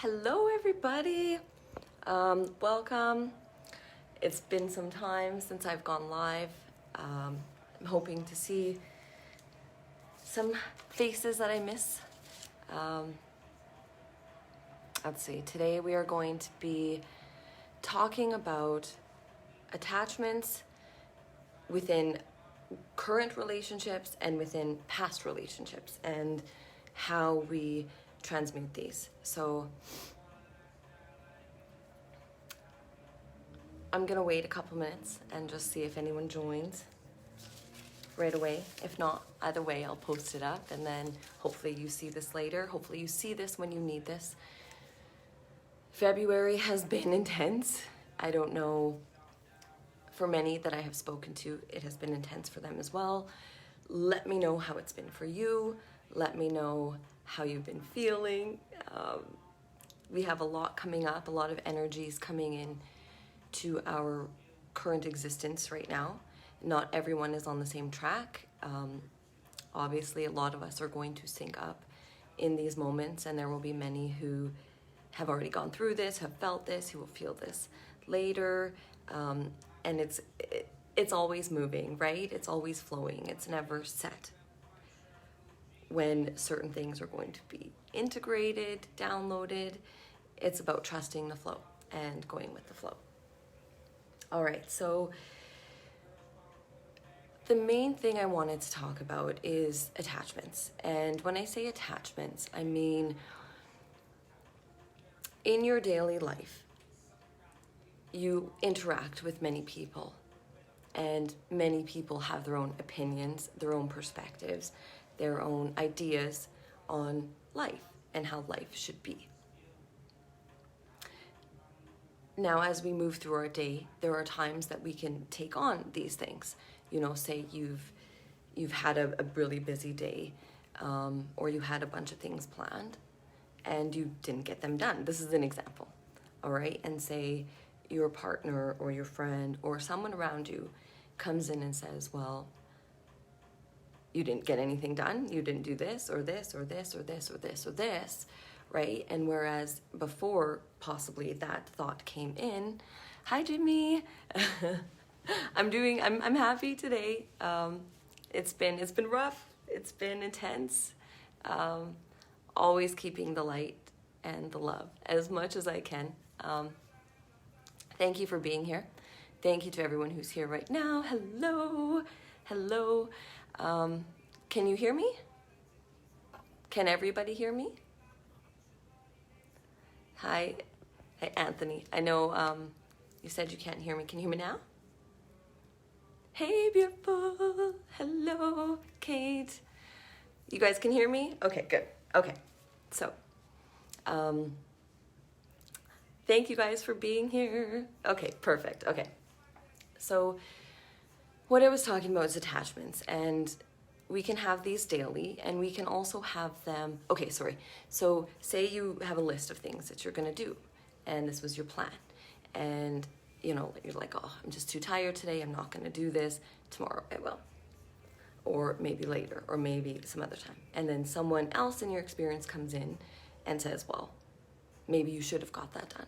Hello everybody, welcome. It's been some time since I've gone live. I'm hoping to see some faces that I miss. Let's see, today we are going to be talking about attachments within current relationships and within past relationships and how we transmute these. So I'm gonna wait a couple minutes and just see if anyone joins right away. If not, either way, I'll post it up and then hopefully you see this later. Hopefully you see this when you need this. February has been intense. I don't know, for many that I have spoken to, it has been intense for them as well. Let me know how it's been for you. Let me know how you've been feeling. We have a lot coming up, a lot of energies coming in to our current existence right now. Not everyone is on the same track. Obviously, a lot of us are going to sync up in these moments, and there will be many who have already gone through this, have felt this, who will feel this later. And it's always moving, right? It's always flowing. It's never set when certain things are going to be integrated, downloaded. It's about trusting the flow and going with the flow. All right, so the main thing I wanted to talk about is attachments. And when I say attachments, I mean in your daily life, you interact with many people, and many people have their own opinions, their own perspectives, their own ideas on life and how life should be. Now, as we move through our day, there are times that we can take on these things. You know, say you've had a really busy day, or you had a bunch of things planned and you didn't get them done. This is an example, all right? And say your partner or your friend or someone around you comes in and says, well, you didn't get anything done, you didn't do this or this or this or this or this or this, right? And whereas before possibly that thought came in, hi Jimmy, I'm happy today. It's been rough, it's been intense. Always keeping the light and the love as much as I can. Thank you for being here. Thank you to everyone who's here right now. Hello, hello. Can you hear me? Can everybody hear me? Hi, Anthony. I know you said you can't hear me. Can you hear me now? Hey, beautiful. Hello, Kate. You guys can hear me? Okay, good. Okay, so thank you guys for being here. Okay, perfect. Okay, so what I was talking about is attachments, and we can have these daily, and we can also have them, okay, sorry. So say you have a list of things that you're gonna do, and this was your plan, and you know, you're like, oh, I'm just too tired today, I'm not gonna do this. Tomorrow I will, or maybe later, or maybe some other time. And then someone else in your experience comes in and says, well, maybe you should have got that done.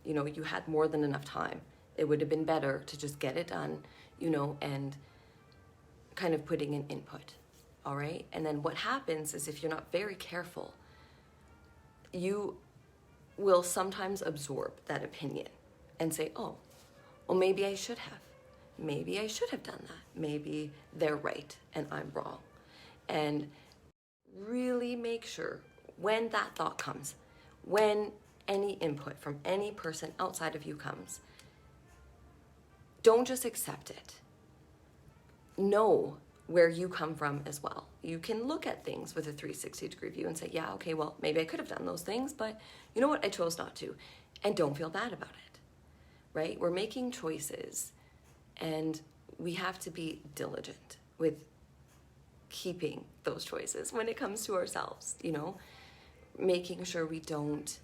You know, you had more than enough time. It would have been better to just get it done, you know, and kind of putting an input, all right? And then what happens is, if you're not very careful, you will sometimes absorb that opinion and say, oh, well, maybe I should have. Maybe I should have done that. Maybe they're right and I'm wrong. And really make sure when that thought comes, when any input from any person outside of you comes, don't just accept it. Know where you come from as well. You can look at things with a 360-degree view and say, yeah, okay, well, maybe I could have done those things, but you know what? I chose not to. And don't feel bad about it, right? We're making choices, and we have to be diligent with keeping those choices when it comes to ourselves, you know, making sure we don't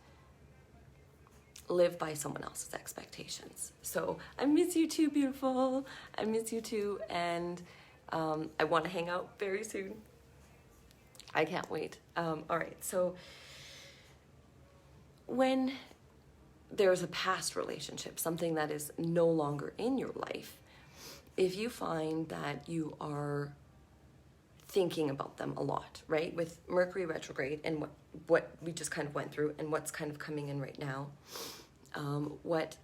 live by someone else's expectations. So I miss you too, beautiful. I miss you too, and I want to hang out very soon. I can't wait. All right, so when there's a past relationship, something that is no longer in your life, if you find that you are thinking about them a lot, right? With Mercury retrograde and what we just kind of went through and what's kind of coming in right now, what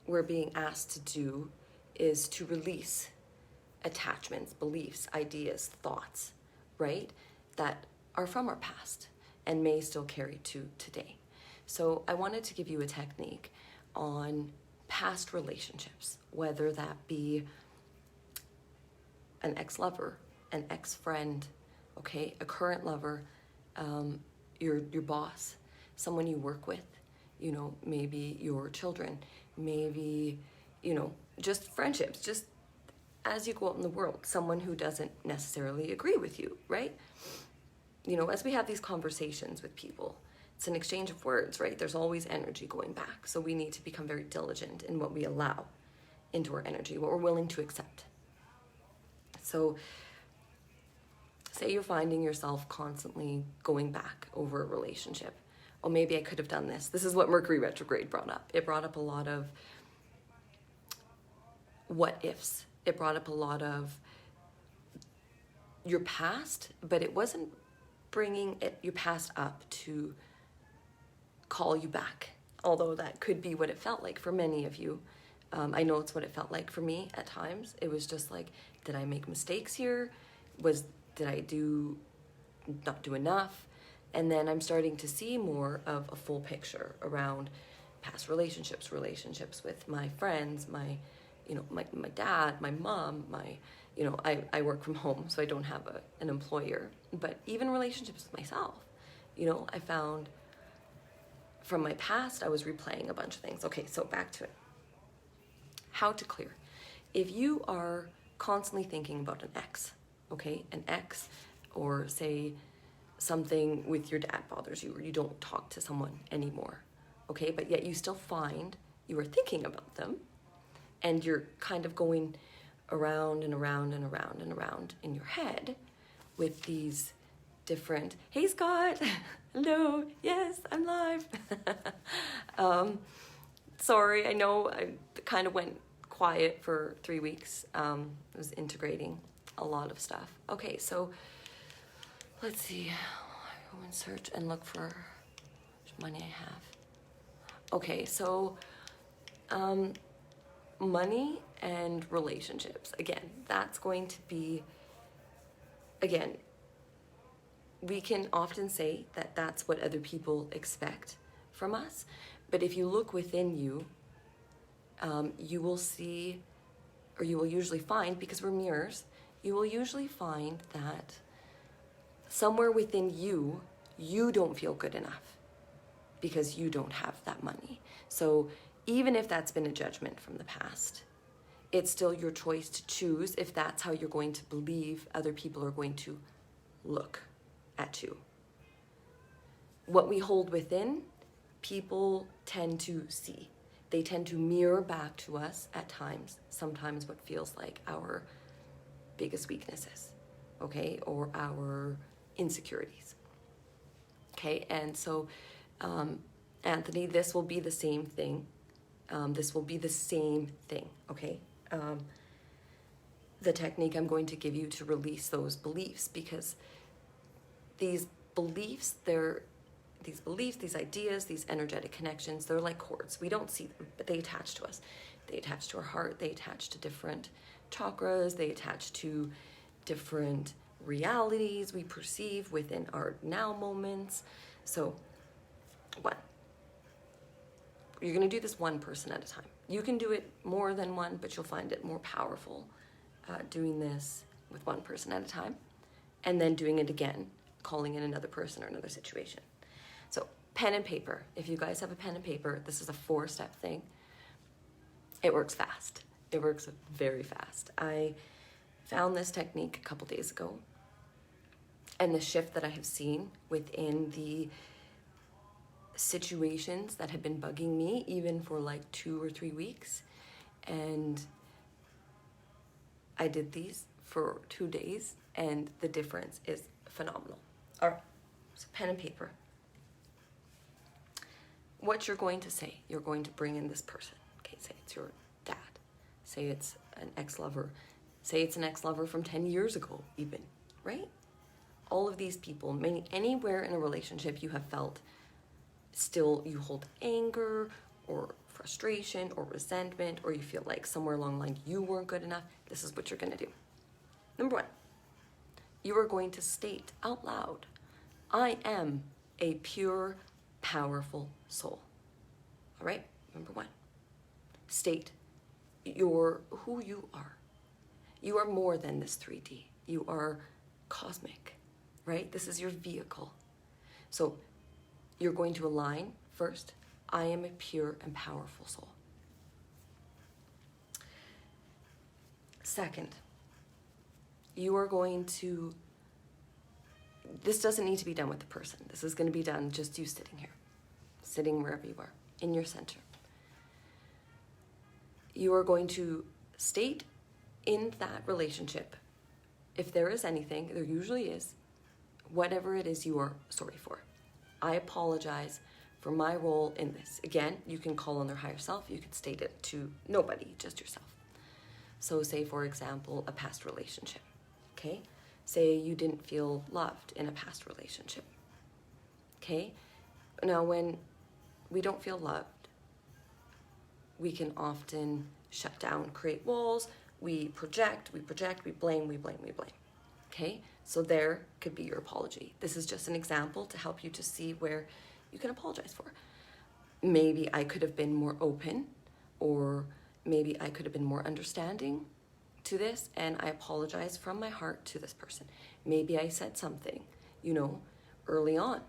we're being asked to do is to release attachments, beliefs, ideas, thoughts, right? That are from our past and may still carry to today. So I wanted to give you a technique on past relationships, whether that be an ex-lover, an ex-friend, okay, a current lover, your boss, someone you work with, you know, maybe your children, maybe, you know, just friendships, just as you go out in the world, someone who doesn't necessarily agree with you, right? You know, as we have these conversations with people, it's an exchange of words, right? There's always energy going back. So we need to become very diligent in what we allow into our energy, what we're willing to accept. So say you're finding yourself constantly going back over a relationship. Oh, maybe I could have done this. This is what Mercury retrograde brought up. It brought up a lot of what ifs. It brought up a lot of your past, but it wasn't bringing your past up to call you back, although that could be what it felt like for many of you. I know it's what it felt like for me at times. It was just like, did I make mistakes here? Did I not do enough? And then I'm starting to see more of a full picture around past relationships with my friends, my dad, my mom, I work from home, so I don't have an employer, but even relationships with myself, I found from my past, I was replaying a bunch of things. Okay, so back to it. How to clear. If you are constantly thinking about an ex, okay, an ex, or say something with your dad bothers you, or you don't talk to someone anymore, okay, but yet you still find you are thinking about them, and you're kind of going around and around and around and around in your head with these different, hey Scott, hello, yes, I'm live. Sorry, I know I kind of went quiet for 3 weeks. I was integrating a lot of stuff. Okay, so let's see. I go and search and look for which money I have. Okay, so money and relationships. Again, that's going to be, again, we can often say that that's what other people expect from us. But if you look within you, you will see, or you will usually find, because we're mirrors, you will usually find that somewhere within you, you don't feel good enough because you don't have that money. So even if that's been a judgment from the past, it's still your choice to choose if that's how you're going to believe other people are going to look at you. What we hold within, people tend to see. They tend to mirror back to us at times, sometimes what feels like our biggest weaknesses, okay, or our insecurities. Okay, and so, Anthony, this will be the same thing. Okay? The technique I'm going to give you to release those beliefs, because these beliefs, these ideas, these energetic connections, they're like cords. We don't see them, but they attach to us. They attach to our heart. They attach to different chakras. They attach to different realities we perceive within our now moments. So, you're going to do this one person at a time. You can do it more than one, but you'll find it more powerful doing this with one person at a time, and then doing it again, calling in another person or another situation. So pen and paper. If you guys have a pen and paper, this is a 4-step thing. It works fast. It works very fast. I found this technique a couple days ago, and the shift that I have seen within the situations that have been bugging me, even for like 2 or 3 weeks, and I did these for 2 days, and the difference is phenomenal. All right, so pen and paper. what you're going to say, you're going to bring in this person. Okay, say it's your dad. Say it's an ex-lover. Say it's an ex-lover from 10 years ago even, right? All of these people, anywhere in a relationship you have felt still you hold anger or frustration or resentment, or you feel like somewhere along the line you weren't good enough, this is what you're going to do. Number one, you are going to state out loud, I am a pure, powerful soul. All right? Number one, state who you are. You are more than this 3D. You are cosmic, right? This is your vehicle. So you're going to align first, I am a pure and powerful soul. Second, you are going to, this doesn't need to be done with the person. This is going to be done just you sitting here, sitting wherever you are, in your center. You are going to state in that relationship, if there is anything, there usually is, whatever it is you are sorry for. I apologize for my role in this. Again, you can call on their higher self. You could state it to nobody, just yourself. So say, for example, a past relationship, okay? Say you didn't feel loved in a past relationship, okay? Now, when we don't feel loved, we can often shut down, create walls, we project, we blame, okay? So there could be your apology. This is just an example to help you to see where you can apologize for. Maybe I could have been more open, or maybe I could have been more understanding to this, and I apologize from my heart to this person. Maybe I said something, early on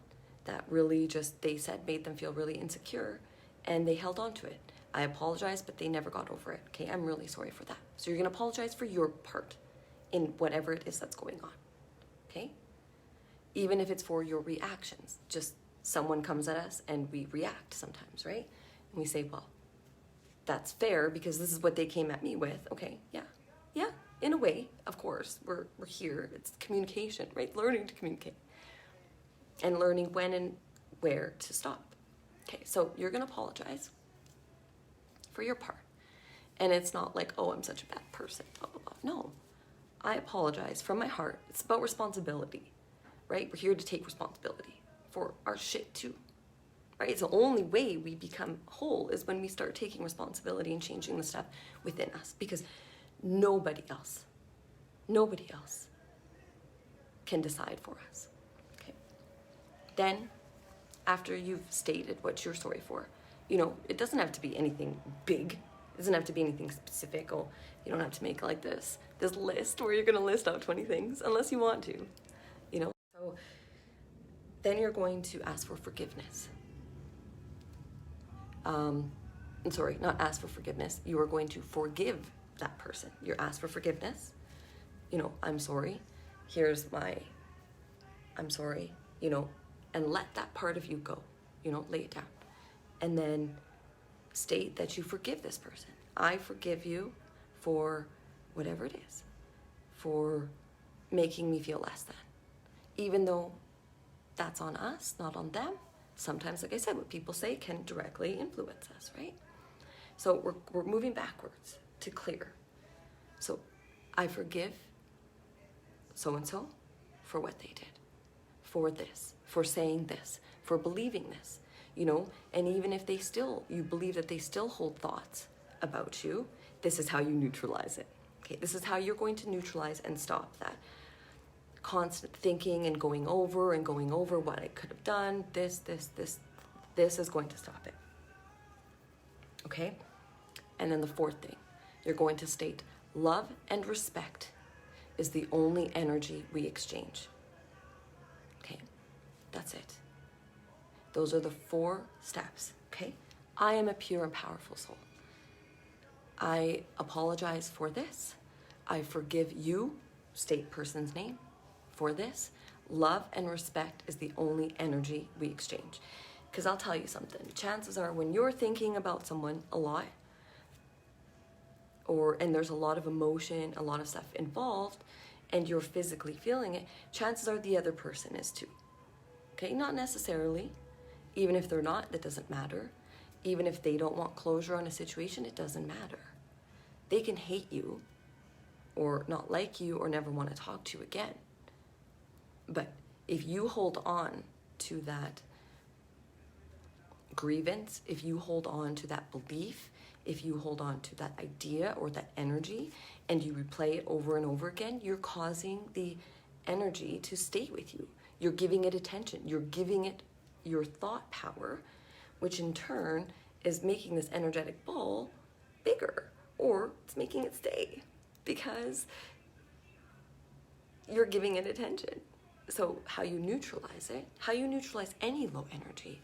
that really just, they said, made them feel really insecure, and they held on to it. I apologize, but they never got over it. Okay, I'm really sorry for that. So you're gonna apologize for your part in whatever it is that's going on, okay? Even if it's for your reactions, just someone comes at us and we react sometimes, right? And we say, well, that's fair because this is what they came at me with. Okay, yeah, in a way, of course, we're here. It's communication, right? Learning to communicate and learning when and where to stop. Okay, so you're gonna apologize for your part. And it's not like, oh, I'm such a bad person, blah, blah, blah. No, I apologize from my heart. It's about responsibility, right? We're here to take responsibility for our shit too, right? It's the only way we become whole is when we start taking responsibility and changing the stuff within us, because nobody else can decide for us, okay? Then, after you've stated what you're sorry for, it doesn't have to be anything big. It doesn't have to be anything specific. Oh, you don't have to make like this list where you're gonna list out 20 things unless you want to, So then you're going to ask for forgiveness. I'm sorry, not ask for forgiveness. You are going to forgive that person. You're asked for forgiveness. I'm sorry. I'm sorry, and let that part of you go, lay it down. And then state that you forgive this person. I forgive you for whatever it is, for making me feel less than. Even though that's on us, not on them. Sometimes, like I said, what people say can directly influence us, right? So we're moving backwards to clear. So I forgive so-and-so for what they did, for this, for saying this, for believing this, and even if you believe that they still hold thoughts about you, this is how you neutralize it. Okay, this is how you're going to neutralize and stop that constant thinking and going over what I could have done. This is going to stop it. Okay? And then the fourth thing, you're going to state, love and respect is the only energy we exchange. Okay? That's it. Those are the 4 steps, okay? I am a pure and powerful soul. I apologize for this. I forgive you, state person's name, for this. Love and respect is the only energy we exchange. Because I'll tell you something, chances are when you're thinking about someone a lot, and there's a lot of emotion, a lot of stuff involved, and you're physically feeling it, chances are the other person is too. Okay, not necessarily. Even if they're not, that doesn't matter. Even if they don't want closure on a situation, it doesn't matter. They can hate you or not like you or never want to talk to you again. But if you hold on to that grievance, if you hold on to that belief, if you hold on to that idea or that energy and you replay it over and over again, you're causing the energy to stay with you. You're giving it attention. You're giving it your thought power, which in turn is making this energetic ball bigger, or it's making it stay because you're giving it attention. So how you neutralize it, how you neutralize any low energy,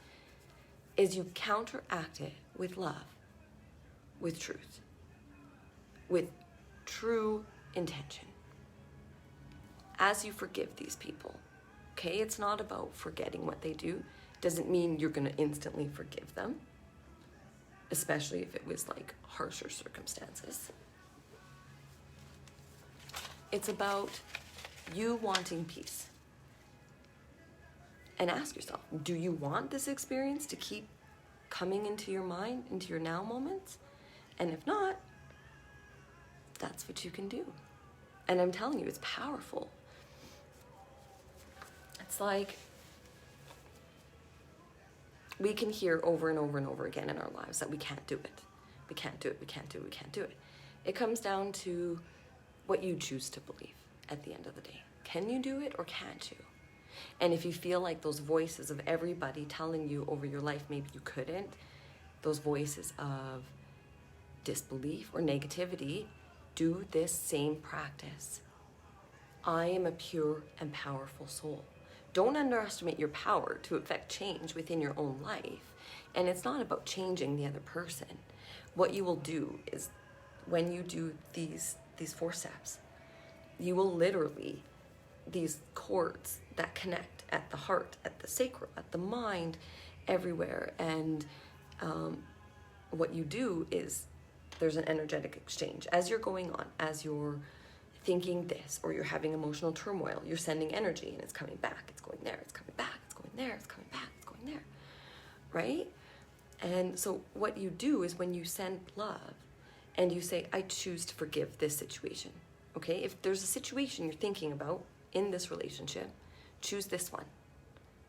is you counteract it with love, with truth, with true intention. As you forgive these people, okay? It's not about forgetting what they do. Doesn't mean you're going to instantly forgive them, especially if it was like harsher circumstances. It's about you wanting peace. And ask yourself, do you want this experience to keep coming into your mind, into your now moments? And if not, that's what you can do. And I'm telling you, it's powerful. It's like we can hear over and over and over again in our lives that we can't do it. We can't do it, we can't do it, we can't do it. It comes down to what you choose to believe at the end of the day. Can you do it or can't you? And if you feel like those voices of everybody telling you over your life maybe you couldn't, those voices of disbelief or negativity, do this same practice. I am a pure and powerful soul. Don't underestimate your power to affect change within your own life. And it's not about changing the other person. What you will do is when you do these 4 steps, you will literally, these cords that connect at the heart, at the sacral, at the mind, everywhere. And what you do is there's an energetic exchange. As you're going on, as you're thinking this, or you're having emotional turmoil, you're sending energy and it's coming back, it's going there, it's coming back, it's going there, it's coming back, it's going there, right? And so what you do is when you send love and you say, I choose to forgive this situation, okay? If there's a situation you're thinking about in this relationship, choose this one,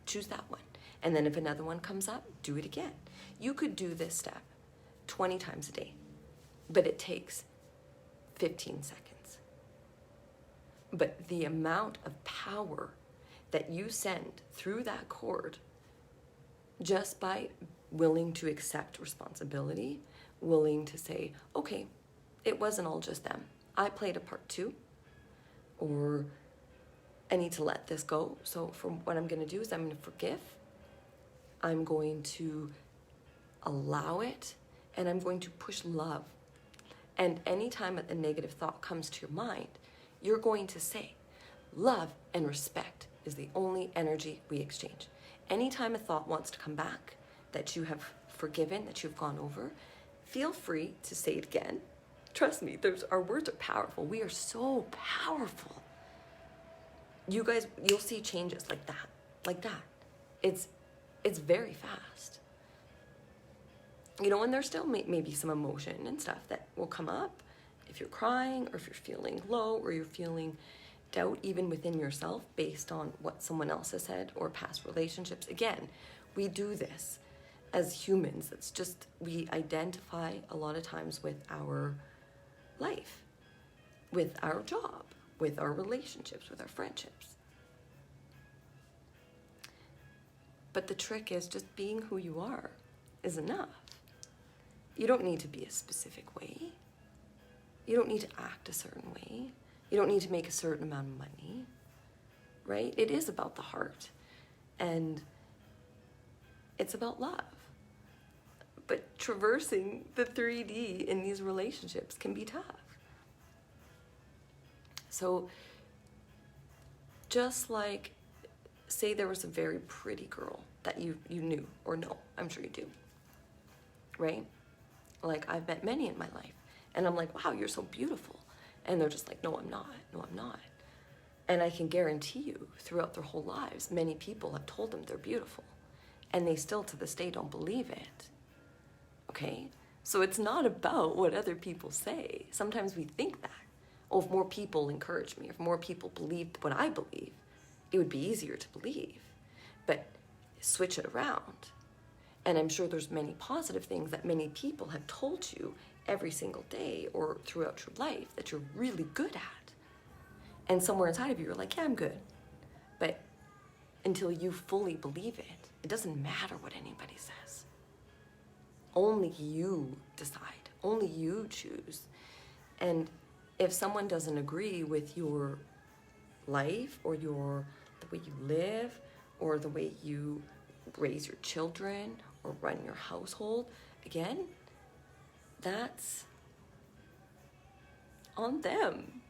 choose that one. And then if another one comes up, do it again. You could do this step 20 times a day, but it takes 15 seconds. But the amount of power that you send through that cord, just by willing to accept responsibility, willing to say, okay, it wasn't all just them. I played a part too, or I need to let this go. So what I'm going to do is I'm going to forgive. I'm going to allow it, and I'm going to push love. And anytime a negative thought comes to your mind, you're going to say, love and respect is the only energy we exchange. Anytime a thought wants to come back that you have forgiven, that you've gone over, feel free to say it again. Trust me, our words are powerful. We are so powerful. You guys, you'll see changes like that. It's very fast. You know, and there's still maybe some emotion and stuff that will come up if you're crying, or if you're feeling low, or you're feeling doubt even within yourself based on what someone else has said or past relationships. Again, we do this as humans. It's just, we identify a lot of times with our life, with our job, with our relationships, with our friendships. But the trick is just being who you are is enough. You don't need to be a specific way. You don't need to act a certain way. You don't need to make a certain amount of money, right? It is about the heart, and it's about love. But traversing the 3D in these relationships can be tough. So just like, say there was a very pretty girl that you knew or know, I'm sure you do, right? Like, I've met many in my life, and I'm like, wow, you're so beautiful. And they're just like, no, I'm not. No, I'm not. And I can guarantee you, throughout their whole lives, many people have told them they're beautiful. and they still to this day don't believe it. Okay? So it's not about what other people say. Sometimes we think that. Oh, if more people encourage me, if more people believed what I believe, it would be easier to believe. But switch it around. And I'm sure there's many positive things that many people have told you every single day or throughout your life that you're really good at. And somewhere inside of you, you're like, yeah, I'm good. But until you fully believe it, it doesn't matter what anybody says. Only you decide. Only you choose. And if someone doesn't agree with your life or the way you live or the way you raise your children or run your household, again, that's on them.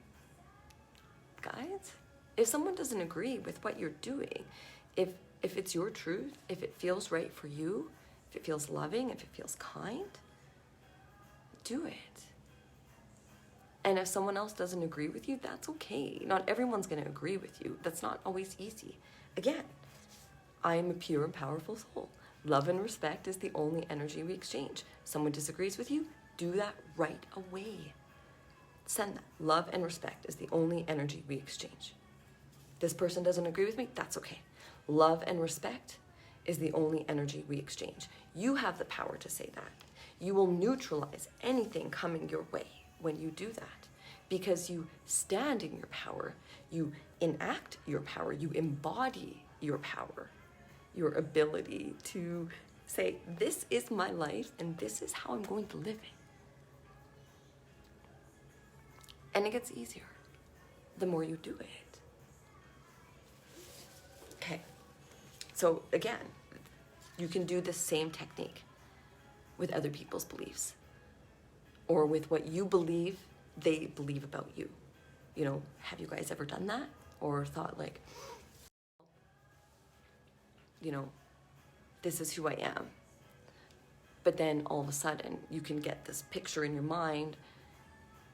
Guys, if someone doesn't agree with what you're doing, if it's your truth, if it feels right for you, if it feels loving, if it feels kind, do it. And if someone else doesn't agree with you, that's okay. Not everyone's going to agree with you. That's not always easy. Again, I am a pure and powerful soul. Love and respect is the only energy we exchange. Someone disagrees with you, do that right away. Send that. Love and respect is the only energy we exchange. This person doesn't agree with me, that's okay. Love and respect is the only energy we exchange. You have the power to say that. You will neutralize anything coming your way when you do that, because you stand in your power, you enact your power, you embody your power, your ability to say, this is my life and this is how I'm going to live it. And it gets easier the more you do it. Okay, so again, you can do the same technique with other people's beliefs or with what you believe they believe about you. You know, have you guys ever done that? Or thought like, you know, this is who I am. But then all of a sudden you can get this picture in your mind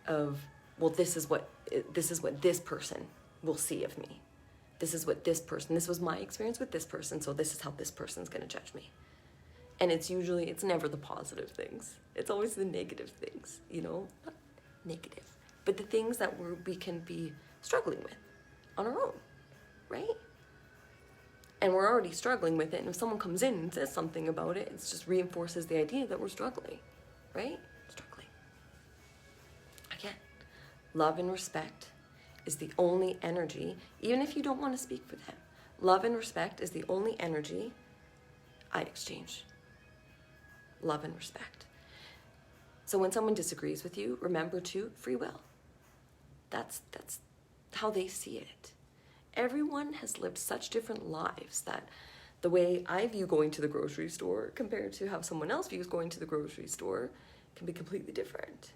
of, well, this is what this person will see of me. This is what this was my experience with this person, so this is how this person's gonna judge me. And it's never the positive things. It's always the negative things, you know? Not negative, but the things that we can be struggling with on our own, right? And we're already struggling with it, and if someone comes in and says something about it, it just reinforces the idea that we're struggling, right? Struggling. Again, love and respect is the only energy, even if you don't want to speak for them, love and respect is the only energy I exchange. Love and respect. So when someone disagrees with you, remember to free will. That's how they see it. Everyone has lived such different lives that the way I view going to the grocery store compared to how someone else views going to the grocery store can be completely different,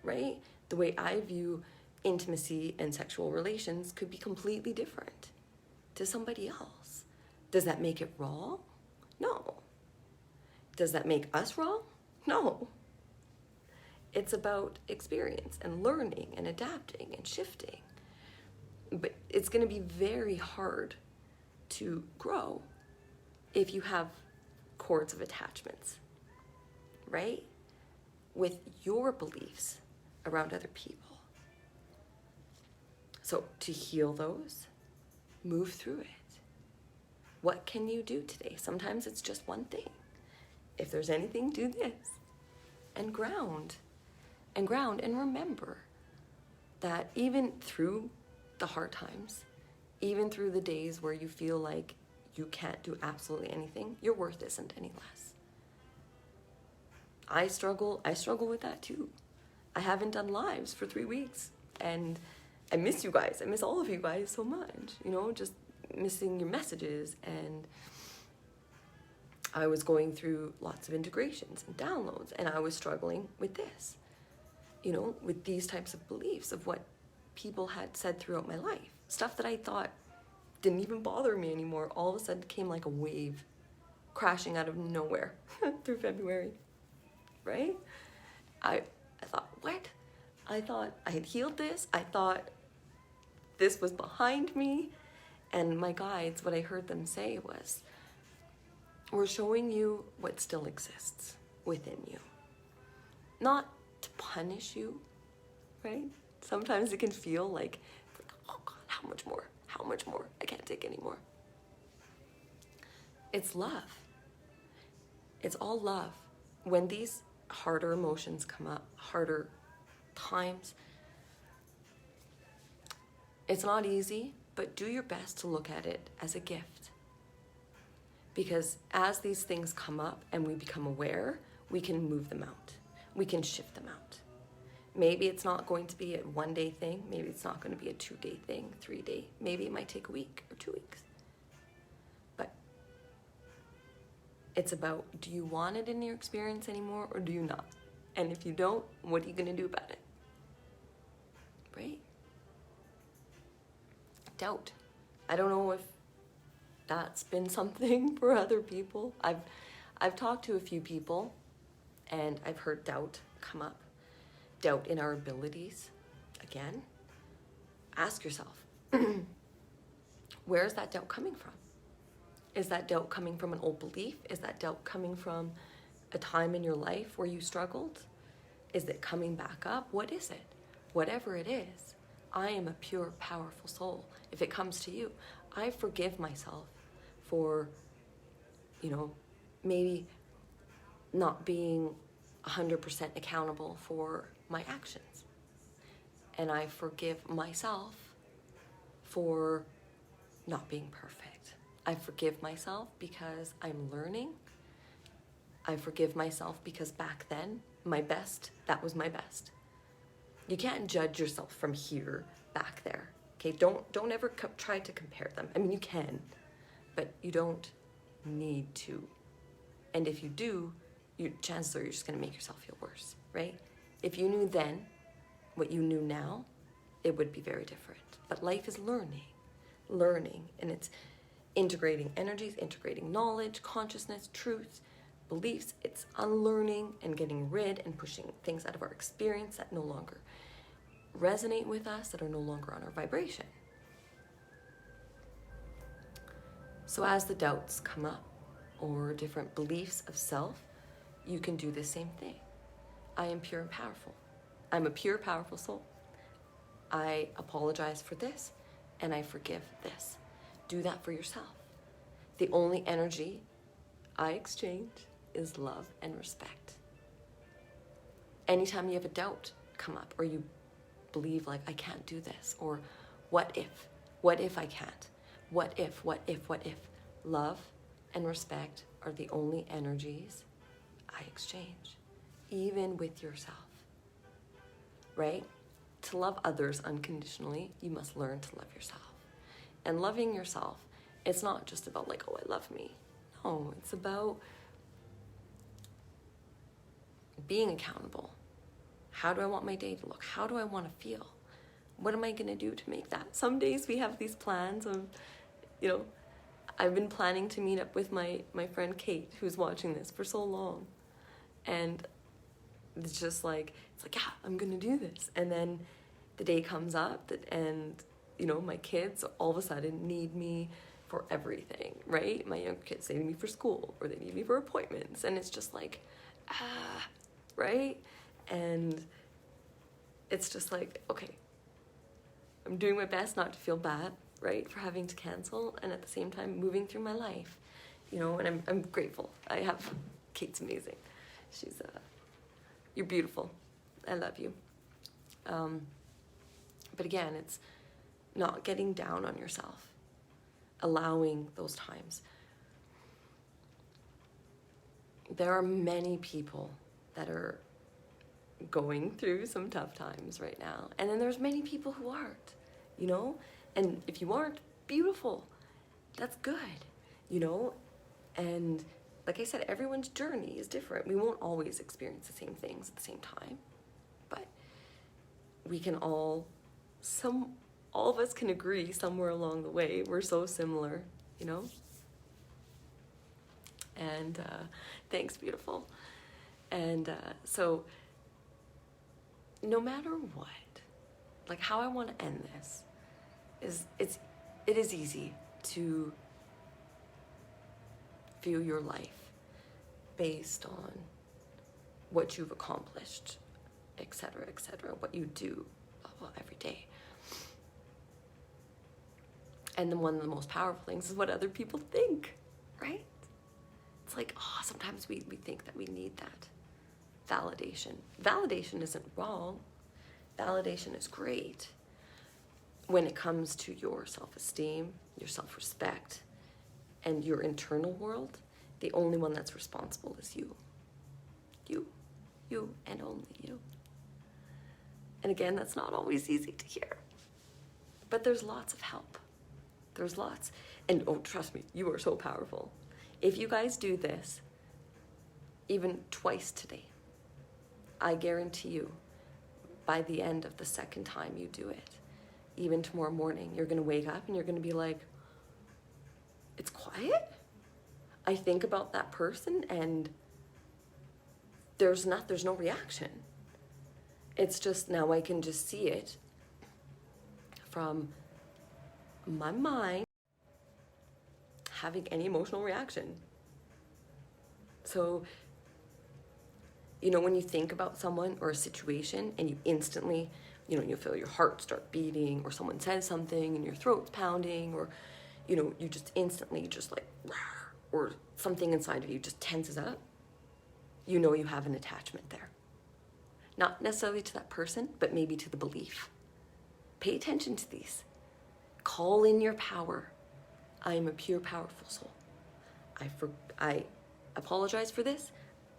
right? The way I view intimacy and sexual relations could be completely different to somebody else. Does that make it wrong? No. Does that make us wrong? No. It's about experience and learning and adapting and shifting. But it's going to be very hard to grow if you have cords of attachments, right? With your beliefs around other people. So to heal those, move through it. What can you do today? Sometimes it's just one thing. If there's anything, do this. And ground. And ground. And remember that even through the hard times, even through the days where you feel like you can't do absolutely anything, your worth isn't any less. I struggle with that too. I haven't done lives for 3 weeks, and I miss you guys. I miss all of you guys so much, you know, just missing your messages. And I was going through lots of integrations and downloads, and I was struggling with this, you know, with these types of beliefs of what people had said throughout my life. Stuff that I thought didn't even bother me anymore all of a sudden came like a wave crashing out of nowhere through February, right? I thought, what? I thought I had healed this. I thought this was behind me. And my guides, what I heard them say was, we're showing you what still exists within you. Not to punish you, right? Sometimes it can feel like, oh God, how much more? How much more? I can't take anymore. It's love. It's all love. When these harder emotions come up, harder times, it's not easy, but do your best to look at it as a gift. Because as these things come up and we become aware, we can move them out. We can shift them out. Maybe it's not going to be a 1-day thing. Maybe it's not going to be a 2-day thing, 3-day. Maybe it might take a week or 2 weeks. But it's about, do you want it in your experience anymore or do you not? And if you don't, what are you going to do about it? Right? Doubt. I don't know if that's been something for other people. I've talked to a few people and I've heard doubt come up. Doubt in our abilities. Again, ask yourself, where is that doubt coming from? Is that doubt coming from an old belief? Is that doubt coming from a time in your life where you struggled? Is it coming back up? What is it? Whatever it is, I am a pure, powerful soul. If it comes to you, I forgive myself for, maybe not being 100% accountable for my actions. And I forgive myself for not being perfect. I forgive myself because I'm learning. I forgive myself because back then, my best, that was my best. You can't judge yourself from here back there. Okay, don't ever try to compare them. I mean, you can, but you don't need to. And if you do, chances are you're just gonna make yourself feel worse, right? If you knew then what you knew now, it would be very different. But life is learning, and it's integrating energies, integrating knowledge, consciousness, truth, beliefs. It's unlearning and getting rid and pushing things out of our experience that no longer resonate with us, that are no longer on our vibration. So as the doubts come up or different beliefs of self, you can do the same thing. I am pure and powerful. I'm a pure, powerful soul. I apologize for this and I forgive this. Do that for yourself. The only energy I exchange is love and respect. Anytime you have a doubt come up or you believe like, I can't do this, or what if I can't? What if? Love and respect are the only energies I exchange, even with yourself, right? To love others unconditionally, you must learn to love yourself. And loving yourself, it's not just about like, oh, I love me. No, it's about being accountable. How do I want my day to look? How do I want to feel? What am I going to do to make that? Some days we have these plans of, I've been planning to meet up with my friend Kate, who's watching this, for so long. And it's just like, yeah, I'm going to do this. And then the day comes up and, my kids all of a sudden need me for everything, right? My younger kids, they need me for school or they need me for appointments. And it's just like, right? And it's just like, okay, I'm doing my best not to feel bad, right, for having to cancel, and at the same time moving through my life, and I'm grateful. I have, Kate's amazing. She's, you're beautiful. I love you. But again, it's not getting down on yourself, allowing those times. There are many people that are going through some tough times right now. And then there's many people who aren't, and if you aren't, beautiful, that's good, and like I said, everyone's journey is different. We won't always experience the same things at the same time, but we can all of us can agree somewhere along the way, we're so similar, and thanks, beautiful. And so no matter what, like how I want to end this is it is easy to view your life based on what you've accomplished, etc., what you do every day. And then one of the most powerful things is what other people think, right? It's like, oh, sometimes we think that we need that validation. Validation isn't wrong. Validation is great when it comes to your self-esteem, your self-respect, and your internal world. The only one that's responsible is you. You and only you. And again, that's not always easy to hear, but there's lots of help. There's lots. And oh, trust me, you are so powerful. If you guys do this, even twice today, I guarantee you, by the end of the second time you do it, even tomorrow morning, you're gonna wake up and you're gonna be like, it's quiet? I think about that person and there's no reaction. It's just, now I can just see it from my mind having any emotional reaction. So, you know, when you think about someone or a situation and you instantly, you know, you feel your heart start beating, or someone says something and your throat's pounding, or, you know, you just instantly just like, or something inside of you just tenses up, you know you have an attachment there. Not necessarily to that person, but maybe to the belief. Pay attention to these. Call in your power. I am a pure, powerful soul. I apologize for this.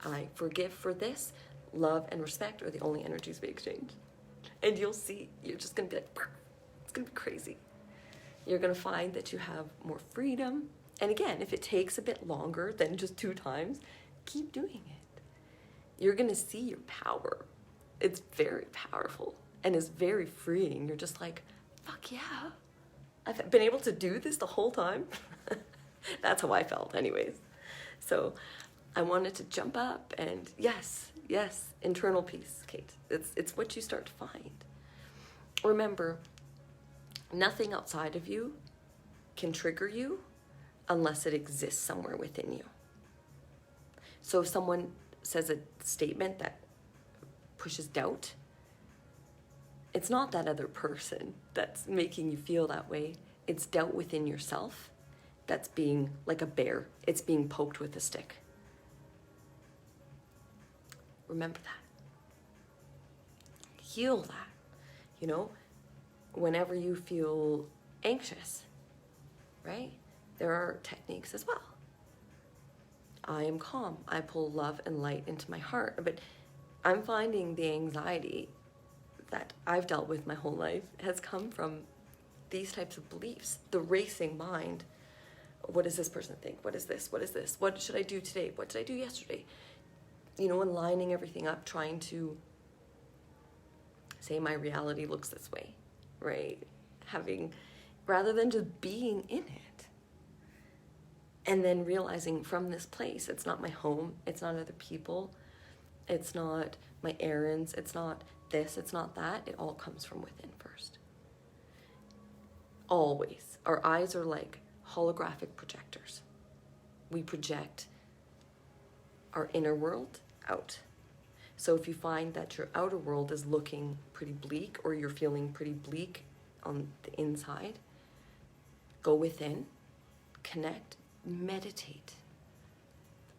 I forgive for this. Love and respect are the only energies we exchange. And you'll see, you're just gonna be like, it's gonna be crazy. You're gonna find that you have more freedom. And again, if it takes a bit longer than just 2 times, keep doing it. You're gonna see your power. It's very powerful and is very freeing. You're just like, fuck yeah. I've been able to do this the whole time. That's how I felt anyways. So I wanted to jump up and yes, internal peace, Kate. It's what you start to find. Remember, nothing outside of you can trigger you unless it exists somewhere within you. So if someone says a statement that pushes doubt, it's not that other person that's making you feel that way. It's doubt within yourself that's being like a bear. It's being poked with a stick. Remember that. Heal that. You know, whenever you feel anxious, right? There are techniques as well. I am calm. I pull love and light into my heart. But I'm finding the anxiety that I've dealt with my whole life has come from these types of beliefs. The racing mind. What does this person think? What is this? What is this? What should I do today? What did I do yesterday? You know, and lining everything up, trying to say my reality looks this way, right? Rather than just being in it. And then realizing from this place, it's not my home, it's not other people, it's not my errands, it's not this, it's not that. It all comes from within first. Always. Our eyes are like holographic projectors. We project our inner world out. So if you find that your outer world is looking pretty bleak, or you're feeling pretty bleak on the inside, go within, connect, meditate.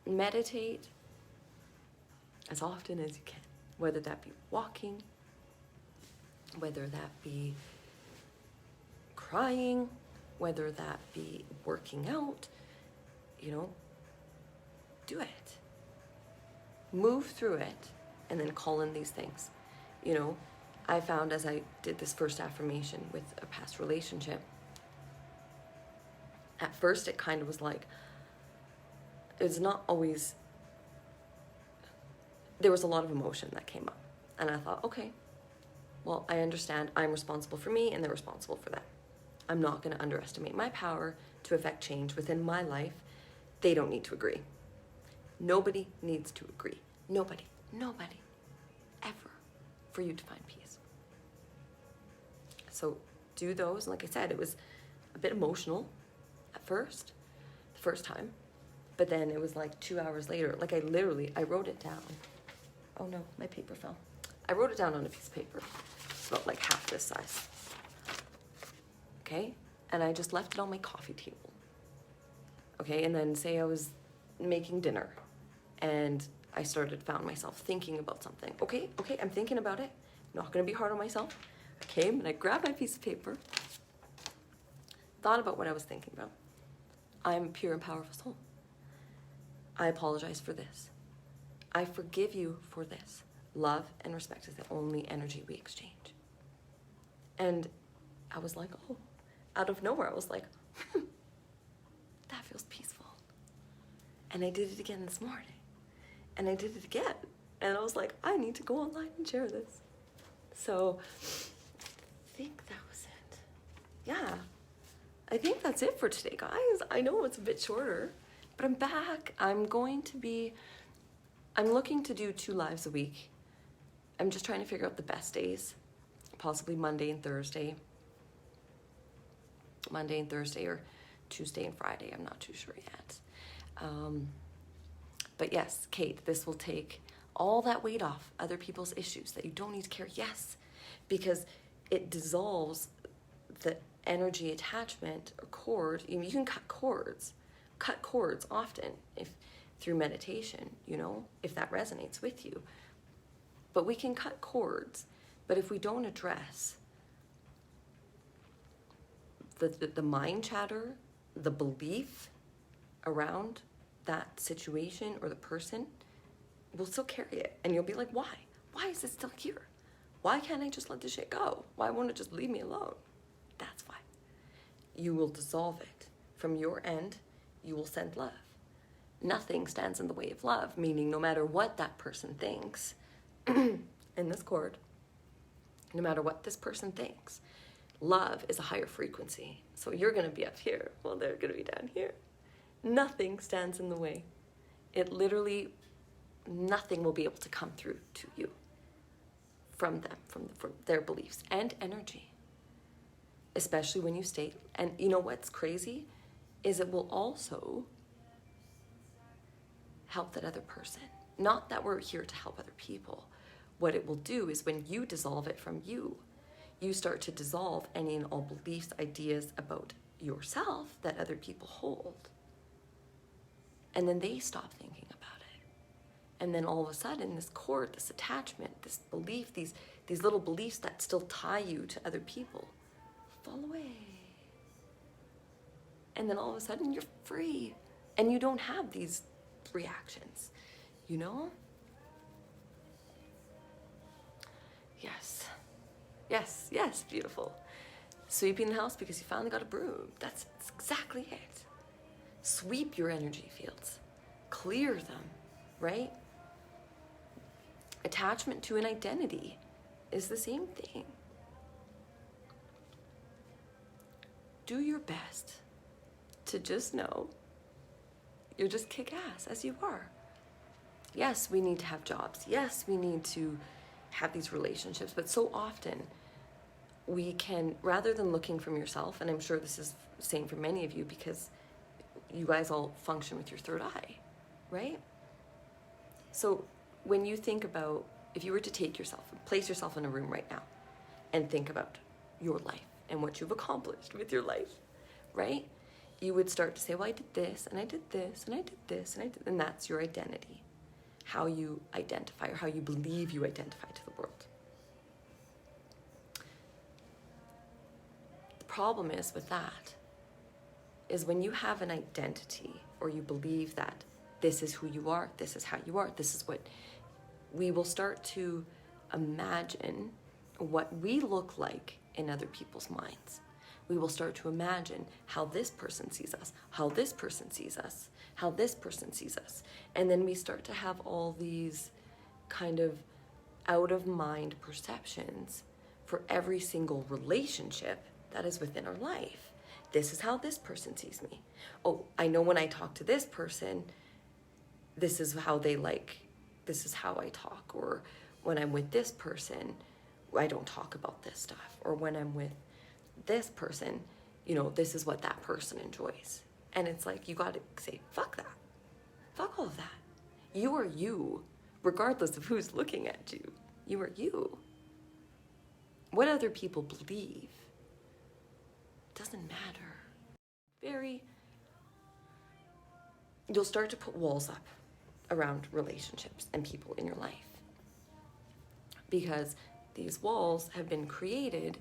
Meditate as often as you can, whether that be walking, whether that be crying, whether that be working out, you know, do it. Move through it and then call in these things. You know, I found as I did this first affirmation with a past relationship, at first it kind of was like, it's not always, there was a lot of emotion that came up. And I thought, okay, well, I understand I'm responsible for me and they're responsible for that. I'm not going to underestimate my power to affect change within my life. They don't need to agree. Nobody needs to agree. Nobody, ever, for you to find peace. So do those. Like I said, it was a bit emotional at first, the first time, But then it was like 2 hours later, like I wrote it down. Oh no, my paper fell. I wrote it down on a piece of paper, about like half this size. Okay, and I just left it on my coffee table. Okay, and then say I was making dinner and I found myself thinking about something. Okay, I'm thinking about it. Not gonna be hard on myself. I came and I grabbed my piece of paper, thought about what I was thinking about. I'm a pure and powerful soul. I apologize for this. I forgive you for this. Love and respect is the only energy we exchange. And I was like, oh, out of nowhere, I was like, that feels peaceful. And I did it again this morning. And I did it again. And I was like, I need to go online and share this. So I think that was it. Yeah. I think that's it for today, guys. I know it's a bit shorter, but I'm back. I'm looking to do 2 lives a week. I'm just trying to figure out the best days, possibly Monday and Thursday or Tuesday and Friday. I'm not too sure yet. But yes, Kate, this will take all that weight off other people's issues that you don't need to carry. Yes, because it dissolves the energy attachment or cord. You can cut cords often through meditation, if that resonates with you. But we can cut cords. But if we don't address the mind chatter, the belief around that situation or the person, we'll still carry it. And you'll be like, why? Why is it still here? Why can't I just let this shit go? Why won't it just leave me alone? That's why. You will dissolve it. From your end, you will send love. Nothing stands in the way of love, meaning no matter what that person thinks in this cord, no matter what this person thinks, love is a higher frequency. So you're going to be up here while they're going to be down here. Nothing stands in the way. It literally, nothing will be able to come through to you from them, from their beliefs and energy. Especially when you state, and you know what's crazy is it will also help that other person. Not that we're here to help other people. What it will do is when you dissolve it from you, you start to dissolve any and all beliefs, ideas about yourself that other people hold. And then they stop thinking about it. And then all of a sudden, this cord, this attachment, this belief, these little beliefs that still tie you to other people fall away. And then all of a sudden, you're free. And you don't have these reactions, Yes, beautiful. Sweeping the house because you finally got a broom. That's exactly it. Sweep your energy fields. Clear them, right? Attachment to an identity is the same thing. Do your best to just know you're just kick-ass as you are. Yes, we need to have jobs. Yes, we need to have these relationships. But so often we can, rather than looking from yourself, and I'm sure this is the same for many of you because you guys all function with your third eye, right? So when you think about, if you were to take yourself and place yourself in a room right now and think about your life and what you've accomplished with your life, right? You would start to say, well, I did this, and I did this, and I did this, and that's your identity. How you identify, or how you believe you identify to the world. The problem is with that, is when you have an identity, or you believe that this is who you are, this is how you are, this is what, we will start to imagine what we look like in other people's minds. We will start to imagine how this person sees us, how this person sees us, how this person sees us. And then we start to have all these kind of out-of-mind perceptions for every single relationship that is within our life. This is how this person sees me. Oh, I know when I talk to this person, this is how they like, this is how I talk. Or when I'm with this person, I don't talk about this stuff. Or when I'm with this person, this is what that person enjoys. And it's like, you got to say, fuck that. Fuck all of that. You are you, regardless of who's looking at you. You are you. What other people believe doesn't matter. You'll start to put walls up around relationships and people in your life, because these walls have been created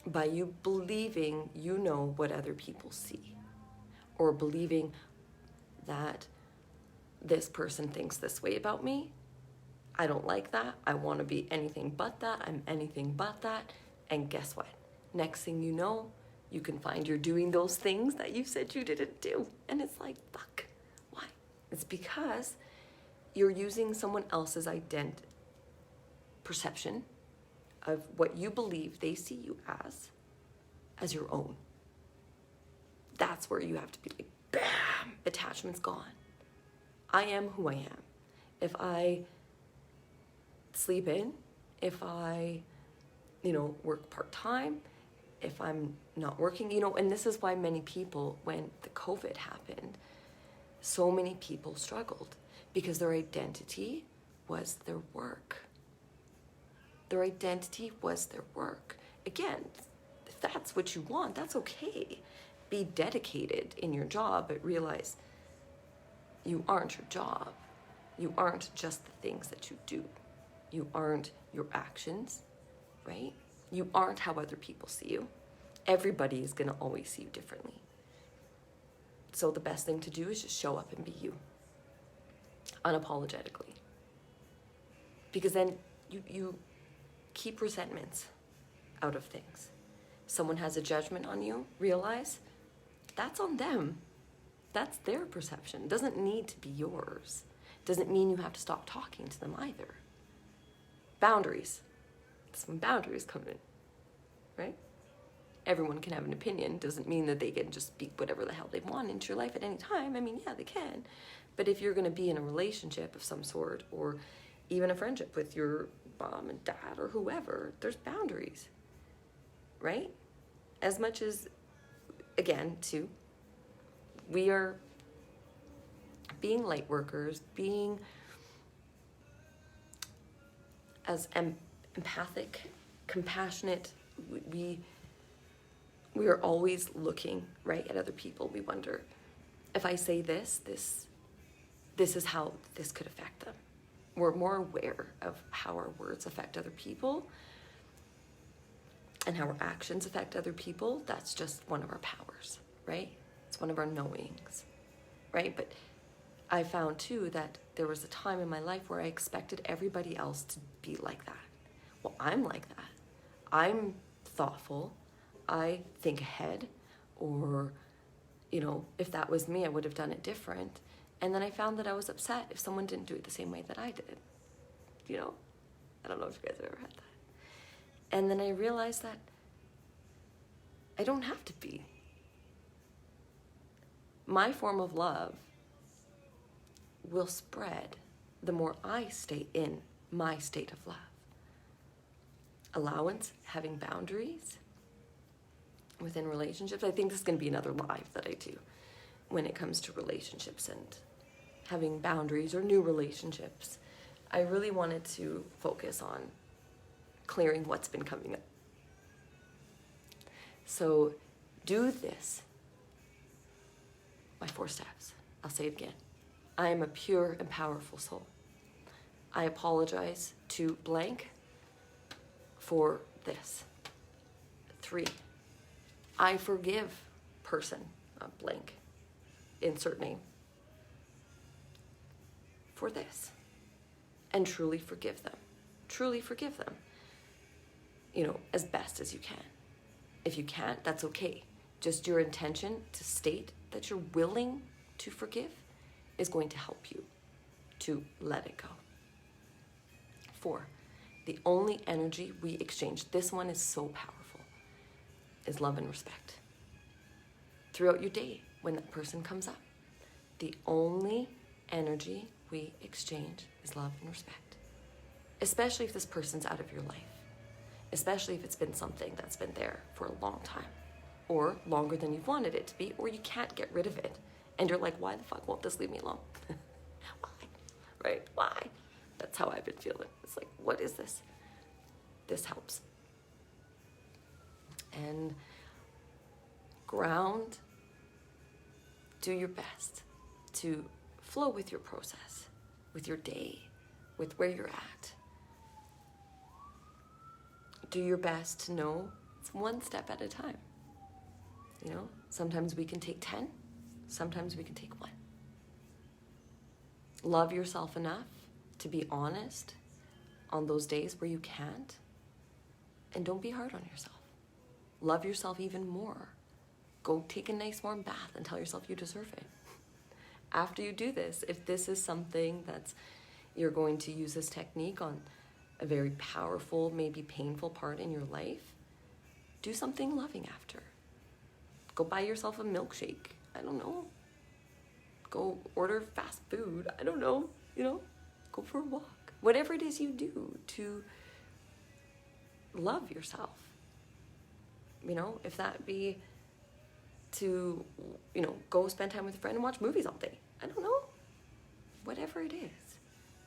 by you believing you know what other people see, or believing that this person thinks this way about me. I don't like that. I want to be anything but that. I'm anything but that. And guess what? Next thing you know, you can find you're doing those things that you said you didn't do. And it's like, fuck. Why? It's because you're using someone else's perception of what you believe they see you as your own. That's where you have to be like, bam, attachment's gone. I am who I am. If I sleep in, if I, work part-time, if I'm not working, and this is why many people, when the COVID happened, so many people struggled, because their identity was their work. Their identity was their work. Again, if that's what you want, that's okay. Be dedicated in your job, but realize you aren't your job. You aren't just the things that you do. You aren't your actions, right? You aren't how other people see you. Everybody is going to always see you differently. So the best thing to do is just show up and be you, unapologetically. Because then you keep resentments out of things. Someone has a judgment on you, realize that's on them. That's their perception. It doesn't need to be yours. Doesn't mean you have to stop talking to them either. Boundaries. That's when boundaries come in, right? Everyone can have an opinion. Doesn't mean that they can just speak whatever the hell they want into your life at any time. I mean, yeah, they can. But if you're going to be in a relationship of some sort, or even a friendship with your mom and dad or whoever, there's boundaries, right? As much as, again, too, we are being light workers, being as empathic, compassionate, we are always looking, right, at other people. We wonder, if I say this is how this could affect them. We're more aware of how our words affect other people and how our actions affect other people. That's just one of our powers, right? It's one of our knowings, right? But I found too that there was a time in my life where I expected everybody else to be like that. Well, I'm like that. I'm thoughtful. I think ahead, or, if that was me, I would have done it different. And then I found that I was upset if someone didn't do it the same way that I did. I don't know if you guys have ever had that. And then I realized that I don't have to be. My form of love will spread the more I stay in my state of love. Allowance, having boundaries within relationships. I think this is going to be another live that I do when it comes to relationships and having boundaries or new relationships. I really wanted to focus on clearing what's been coming up. So do this. My 4 steps. I'll say it again. I am a pure and powerful soul. I apologize to blank for this. 3, I forgive person, blank, insert name, for this. And truly forgive them. Truly forgive them. As best as you can. If you can't, that's okay. Just your intention to state that you're willing to forgive is going to help you to let it go. 4, the only energy we exchange, this one is so powerful, is love and respect. Throughout your day, when that person comes up, the only energy we exchange is love and respect. Especially if this person's out of your life. Especially if it's been something that's been there for a long time, or longer than you've wanted it to be, or you can't get rid of it And you're like, why the fuck won't this leave me alone? Why? Right? Why? That's how I've been feeling. It's like, what is this? This helps. And ground, do your best to flow with your process, with your day, with where you're at. Do your best to know it's one step at a time. You know, sometimes we can take 10, sometimes we can take 1. Love yourself enough to be honest on those days where you can't, and don't be hard on yourself. Love yourself even more. Go take a nice warm bath and tell yourself you deserve it. After you do this, if this is something that's, you're going to use this technique on a very powerful, maybe painful part in your life, do something loving after. Go buy yourself a milkshake. I don't know. Go order fast food. I don't know. You know, go for a walk. Whatever it is you do to love yourself. You know, if that be to, you know, go spend time with a friend and watch movies all day. I don't know. Whatever it is.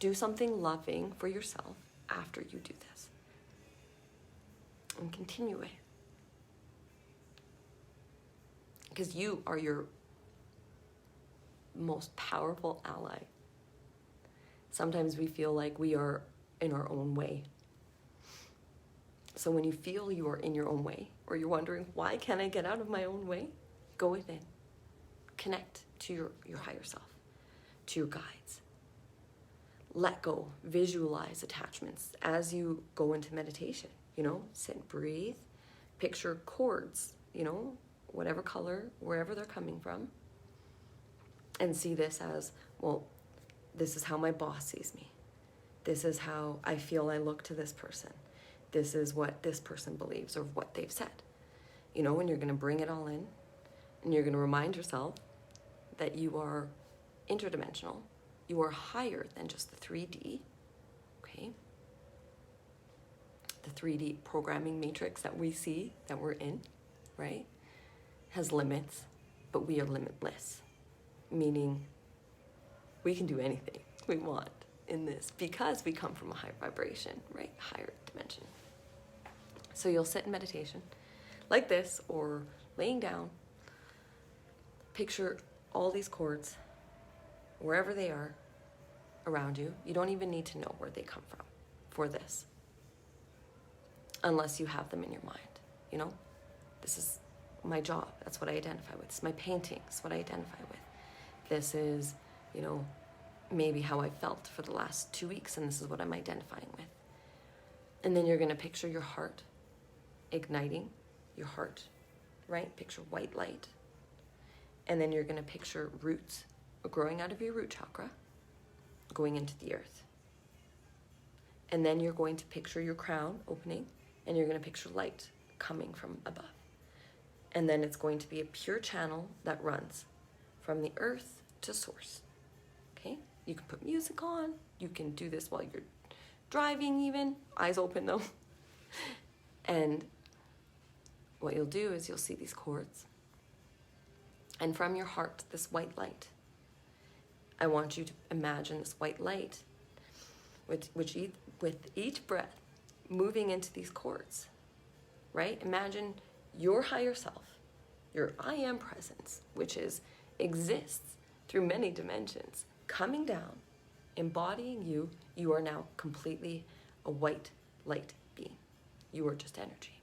Do something loving for yourself after you do this. And continue it. Because you are your most powerful ally. Sometimes we feel like we are in our own way. So when you feel you are in your own way, or you're wondering, why can't I get out of my own way? Go within. Connect to your higher self, to your guides. Let go, visualize attachments as you go into meditation. You know, sit, breathe, picture chords, you know, whatever color, wherever they're coming from. And see this as, well, this is how my boss sees me. This is how I feel I look to this person. This is what this person believes or what they've said. You know, and you're going to bring it all in, and you're going to remind yourself that you are interdimensional. You are higher than just the 3D, okay? The 3D programming matrix that we see, that we're in, right, has limits, but we are limitless, meaning we can do anything we want in this because we come from a higher vibration, right, higher dimension. So you'll sit in meditation like this, or laying down, picture all these chords, wherever they are around you. You don't even need to know where they come from for this, unless you have them in your mind. You know, this is my job. That's what I identify with. This is my painting. It's what I identify with. This is, you know, maybe how I felt for the last 2 weeks, and this is what I'm identifying with. And then you're going to picture your heart igniting, your heart, right? Picture white light. And then you're going to picture roots growing out of your root chakra, going into the earth. And then you're going to picture your crown opening, and you're going to picture light coming from above. And then it's going to be a pure channel that runs from the earth to source. Okay? You can put music on. You can do this while you're driving even. Eyes open though. And what you'll do is you'll see these chords. And from your heart, this white light. I want you to imagine this white light with each breath moving into these chords, right? Imagine your higher self, your I am presence, which exists through many dimensions, coming down, embodying you. You are now completely a white light being. You are just energy.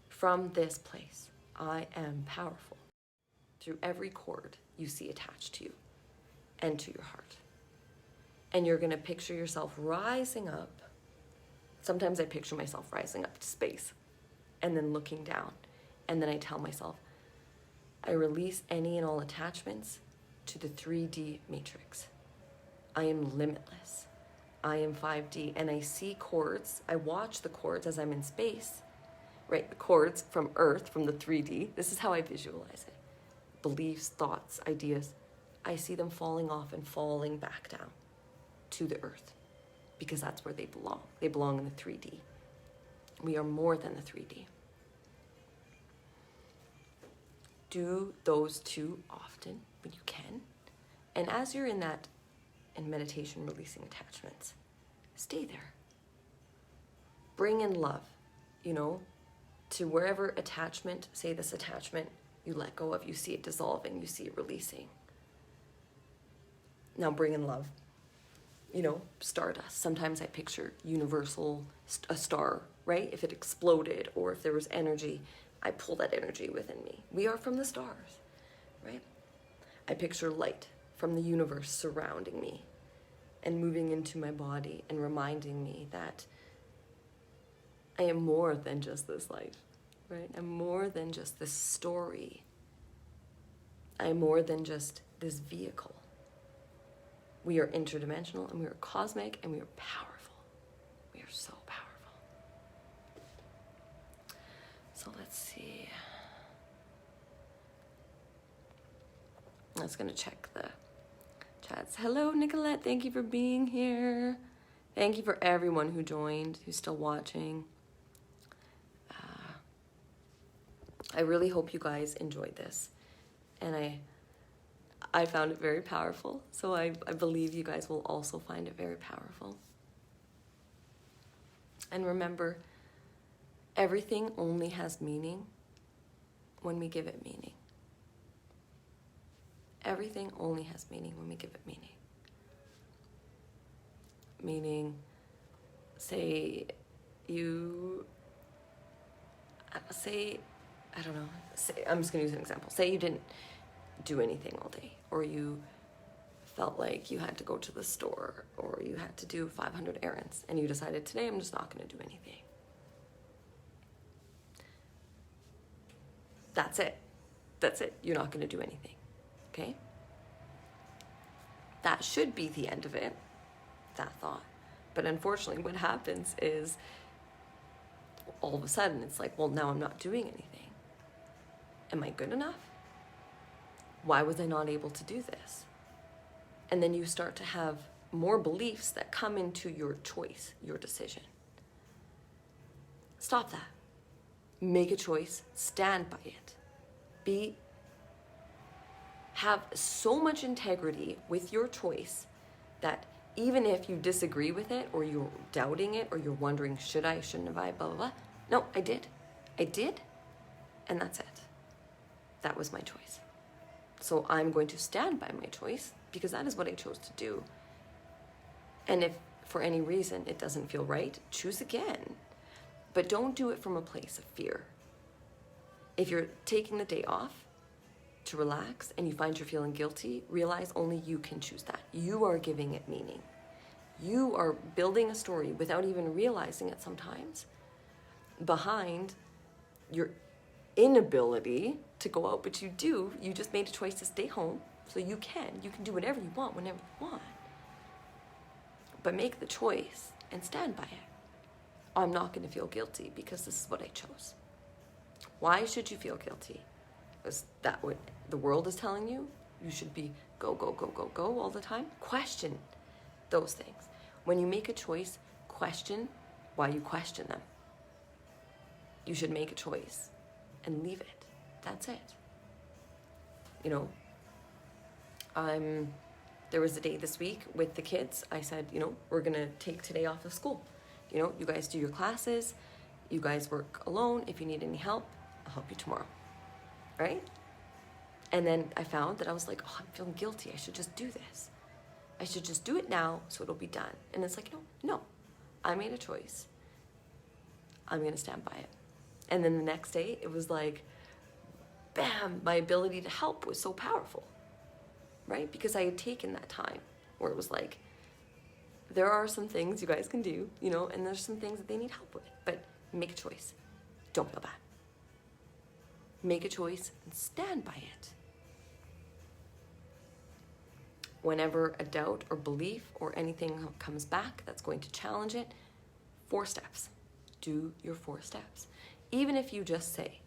From this place, I am powerful. Through every chord you see attached to you and to your heart. And you're going to picture yourself rising up. Sometimes I picture myself rising up to space and then looking down. And then I tell myself, I release any and all attachments to the 3D matrix. I am limitless. I am 5D. And I see chords. I watch the chords as I'm in space, right? The chords from Earth, from the 3D. This is how I visualize it. Beliefs, thoughts, ideas. I see them falling off and falling back down to the earth, because that's where they belong. They belong in the 3D. We are more than the 3D. Do those two often, when you can. And as you're in meditation, releasing attachments, stay there. Bring in love, to wherever attachment, say this attachment you let go of, you see it dissolving, you see it releasing. Now bring in love. Stardust. Sometimes I picture universal, a star, right? If it exploded or if there was energy, I pull that energy within me. We are from the stars, right? I picture light from the universe surrounding me and moving into my body and reminding me that I am more than just this life, right? I'm more than just this story. I'm more than just this vehicle. We are interdimensional and we are cosmic and we are powerful. We are so powerful. So let's see. I was going to check the chats. Hello, Nicolette. Thank you for being here. Thank you for everyone who joined, who's still watching. I really hope you guys enjoyed this. And I found it very powerful. So I believe you guys will also find it very powerful. And remember, everything only has meaning when we give it meaning. Everything only has meaning when we give it meaning. Meaning, I'm just going to use an example. Say you didn't do anything all day, or you felt like you had to go to the store, or you had to do 500 errands, and you decided today I'm just not going to do anything. That's it. That's it. You're not going to do anything. Okay? That should be the end of it, that thought. But unfortunately, what happens is all of a sudden it's like, well, now I'm not doing anything. Am I good enough? Why was I not able to do this? And then you start to have more beliefs that come into your choice, your decision. Stop that. Make a choice, stand by it. Have so much integrity with your choice that even if you disagree with it, or you're doubting it, or you're wondering, should I, shouldn't have I, blah, blah, blah. No, I did, and that's it. That was my choice. So I'm going to stand by my choice because that is what I chose to do. And if for any reason it doesn't feel right, choose again. But don't do it from a place of fear. If you're taking the day off to relax and you find you're feeling guilty, realize only you can choose that. You are giving it meaning. You are building a story without even realizing it sometimes behind your inability to go out, but you just made a choice to stay home, so you can do whatever you want whenever you want, but make the choice and stand by it. I'm not going to feel guilty because this is what I chose. Why should you feel guilty? Is that what the world is telling you? You should be go all the time? Question those things. When you make a choice, question why you question them. You should make a choice and leave it. That's it. There was a day this week with the kids. I said, we're going to take today off of school. You guys do your classes. You guys work alone. If you need any help, I'll help you tomorrow. Right? And then I found that I was like, oh, I'm feeling guilty. I should just do this. I should just do it now so it'll be done. And it's like, no. I made a choice. I'm going to stand by it. And then the next day, it was like, bam, my ability to help was so powerful, right? Because I had taken that time where it was like, there are some things you guys can do, and there's some things that they need help with, but make a choice. Don't feel bad. Make a choice and stand by it. Whenever a doubt or belief or anything comes back that's going to challenge it, 4 steps. Do your 4 steps. Even if you just say,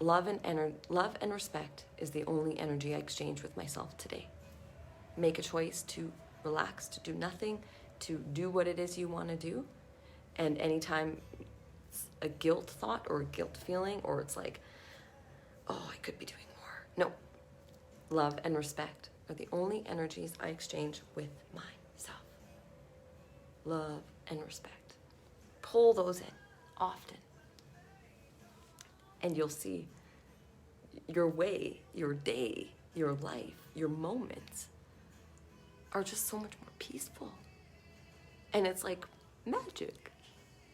love and respect is the only energy I exchange with myself today. Make a choice to relax, to do nothing, to do what it is you want to do. And anytime it's a guilt thought or a guilt feeling, or it's like, oh, I could be doing more. No. love, and respect are the only energies I exchange with myself. Love and respect. Pull those in often. And you'll see your way, your day, your life, your moments are just so much more peaceful. And it's like magic.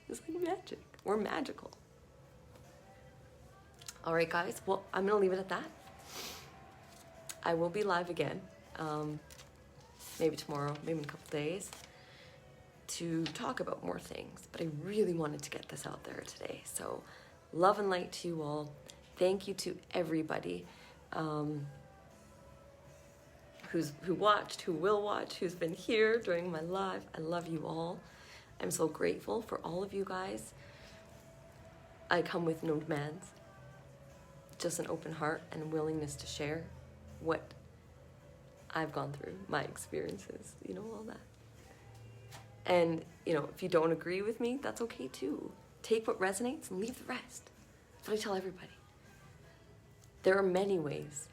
It's like magic. We're magical. All right, guys. Well, I'm going to leave it at that. I will be live again, maybe tomorrow, maybe in a couple days, to talk about more things. But I really wanted to get this out there today. So love and light to you all. Thank you to everybody who watched, who will watch, who's been here during my live. I love you all. I'm so grateful for all of you guys. I come with no demands, just an open heart and a willingness to share what I've gone through, my experiences, all that. And, if you don't agree with me, that's okay too. Take what resonates and leave the rest. That's what I tell everybody. There are many ways,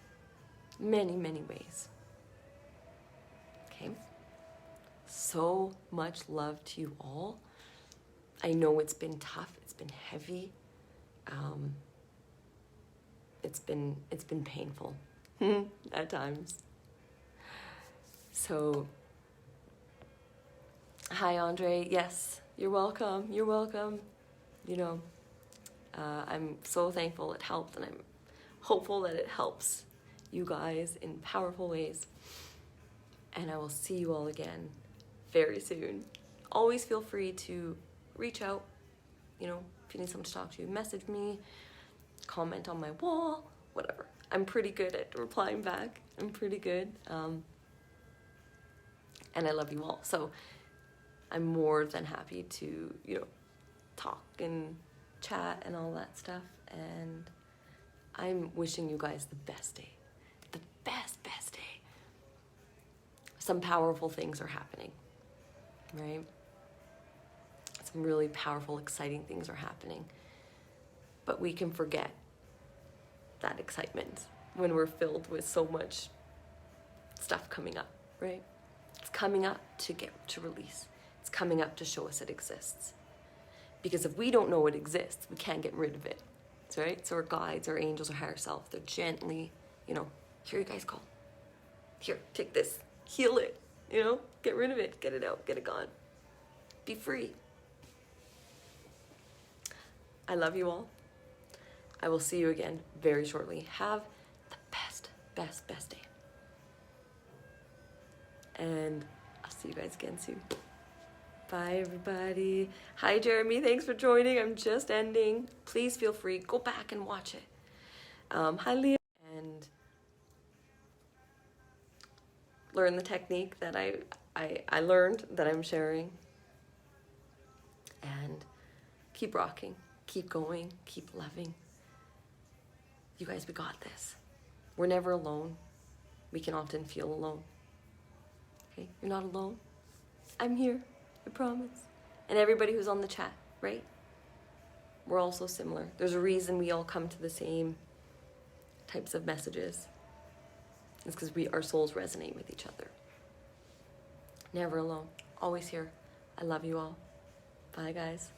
many, many ways. Okay? So much love to you all. I know it's been tough. It's been heavy. It's been painful at times. So, hi, Andre. Yes, you're welcome. You're welcome. I'm so thankful it helped, and I'm hopeful that it helps you guys in powerful ways. And I will see you all again very soon. Always feel free to reach out, if you need someone to talk to, message me, comment on my wall, whatever. I'm pretty good at replying back. I'm pretty good. And I love you all. So I'm more than happy to, talk and chat and all that stuff. And I'm wishing you guys the best day. The best day. Some powerful things are happening, right? Some really powerful, exciting things are happening. But we can forget that excitement when we're filled with so much stuff coming up, right? It's coming up to release. It's coming up to show us it exists. Because if we don't know it exists, we can't get rid of it, right? So our guides, our angels, our higher self, they're gently, here you guys go. Here, take this, heal it, get rid of it, get it out, get it gone. Be free. I love you all. I will see you again very shortly. Have the best day. And I'll see you guys again soon. Bye, everybody. Hi, Jeremy. Thanks for joining. I'm just ending. Please feel free. Go back and watch it. Hi, Leah. And learn the technique that I learned that I'm sharing. And keep rocking. Keep going. Keep loving. You guys, we got this. We're never alone. We can often feel alone. Okay? You're not alone. I'm here. I promise. And everybody who's on the chat, right? We're all so similar. There's a reason we all come to the same types of messages. It's because our souls resonate with each other. Never alone. Always here. I love you all. Bye, guys.